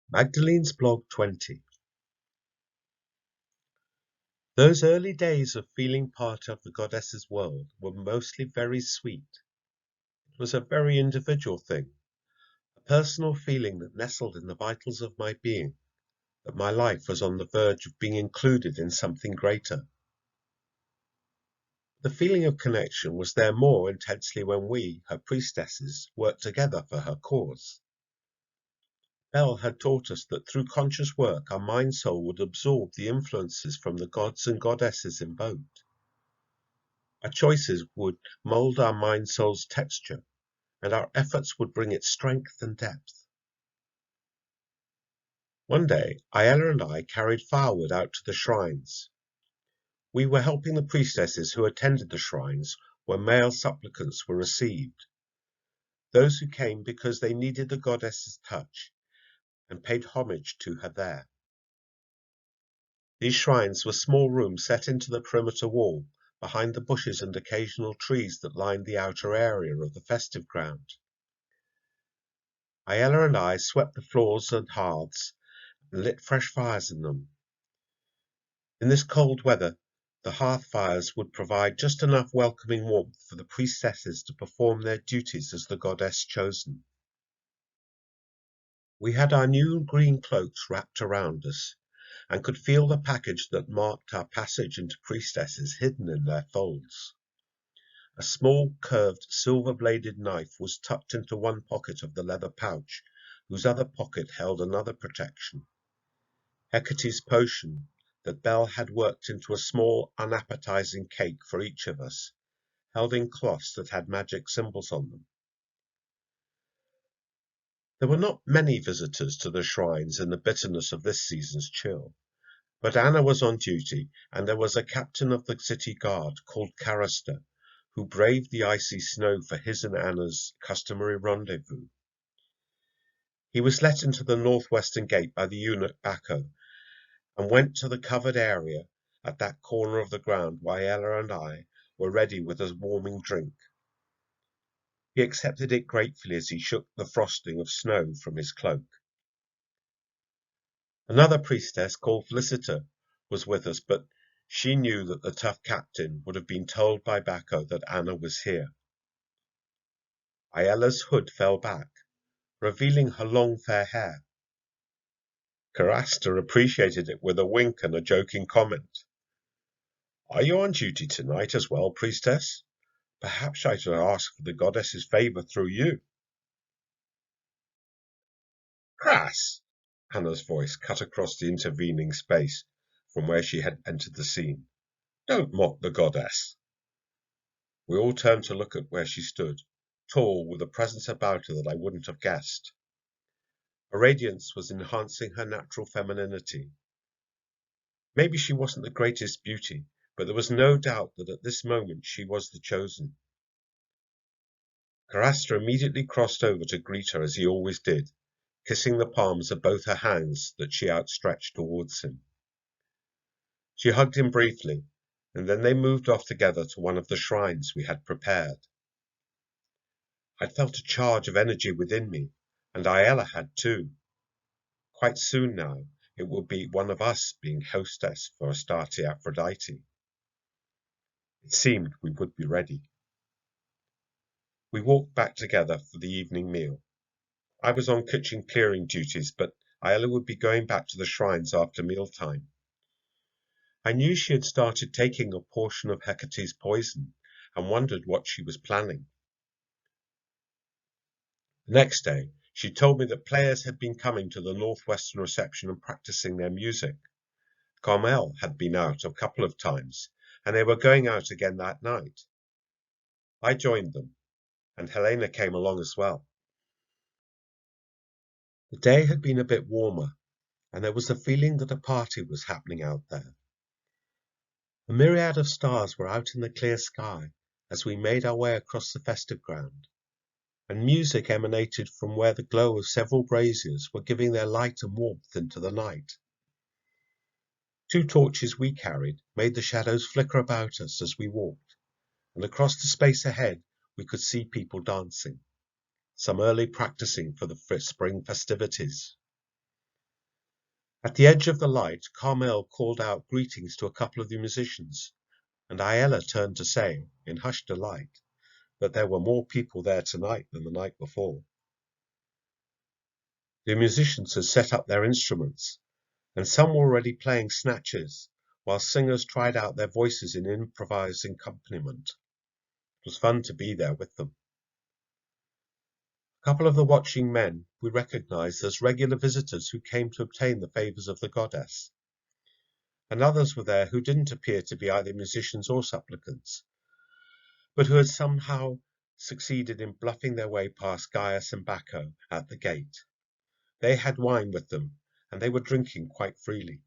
Magdalene's blog 20. Those early days of feeling part of the goddess's world were mostly very sweet. It was a very individual thing, a personal feeling that nestled in the vitals of my being, that my life was on the verge of being included in something greater. The feeling of connection was there more intensely when we, her priestesses, worked together for her cause. Bell had taught us that through conscious work our mind-soul would absorb the influences from the gods and goddesses invoked. Our choices would mold our mind-soul's texture, and our efforts would bring it strength and depth. One day, Ayala and I carried firewood out to the shrines. We were helping the priestesses who attended the shrines where male supplicants were received, those who came because they needed the goddess's touch and paid homage to her there. These shrines were small rooms set into the perimeter wall, behind the bushes and occasional trees that lined the outer area of the festive ground. Ayala and I swept the floors and hearths and lit fresh fires in them. In this cold weather, the hearth fires would provide just enough welcoming warmth for the priestesses to perform their duties as the goddess chosen. We had our new green cloaks wrapped around us, and could feel the package that marked our passage into priestesses hidden in their folds. A small, curved, silver-bladed knife was tucked into one pocket of the leather pouch, whose other pocket held another protection. Hecate's potion that Bell had worked into a small, unappetizing cake for each of us, held in cloths that had magic symbols on them. There were not many visitors to the shrines in the bitterness of this season's chill, but Anna was on duty, and there was a captain of the city guard called Carister, who braved the icy snow for his and Anna's customary rendezvous. He was let into the northwestern gate by the eunuch Bacco, and went to the covered area at that corner of the ground while Ella and I were ready with a warming drink. He accepted it gratefully as he shook the frosting of snow from his cloak. Another priestess called Felicita was with us, but she knew that the tough captain would have been told by Bacco that Anna was here. Ayala's hood fell back, revealing her long fair hair. Caraster appreciated it with a wink and a joking comment. "Are you on duty tonight as well, priestess? Perhaps I should ask for the goddess's favour through you." "Crass!" Anna's voice cut across the intervening space from where she had entered the scene. "Don't mock the goddess." We all turned to look at where she stood, tall, with a presence about her that I wouldn't have guessed. Her radiance was enhancing her natural femininity. Maybe she wasn't the greatest beauty, but there was no doubt that at this moment she was the chosen. Caraster immediately crossed over to greet her as he always did, kissing the palms of both her hands that she outstretched towards him. She hugged him briefly, and then they moved off together to one of the shrines we had prepared. I'd felt a charge of energy within me, and Ayala had too. Quite soon now, it would be one of us being hostess for Astarte Aphrodite. It seemed we would be ready. We walked back together for the evening meal. I was on kitchen clearing duties, but Ayala would be going back to the shrines after mealtime. I knew she had started taking a portion of Hecate's poison, and wondered what she was planning. The next day, she told me that players had been coming to the northwestern reception and practicing their music. Carmel had been out a couple of times, and they were going out again that night. I joined them, and Helena came along as well. The day had been a bit warmer, and there was a feeling that a party was happening out there. A myriad of stars were out in the clear sky as we made our way across the festive ground, and music emanated from where the glow of several braziers were giving their light and warmth into the night. 2 torches we carried made the shadows flicker about us as we walked, and across the space ahead we could see people dancing, some early practicing for the spring festivities. At the edge of the light, Carmel called out greetings to a couple of the musicians, and Ayala turned to say, in hushed delight, that there were more people there tonight than the night before. The musicians had set up their instruments, and some were already playing snatches, while singers tried out their voices in improvised accompaniment. It was fun to be there with them. A couple of the watching men we recognized as regular visitors who came to obtain the favors of the goddess, and others were there who didn't appear to be either musicians or supplicants, but who had somehow succeeded in bluffing their way past Gaius and Baccho at the gate. They had wine with them, and they were drinking quite freely.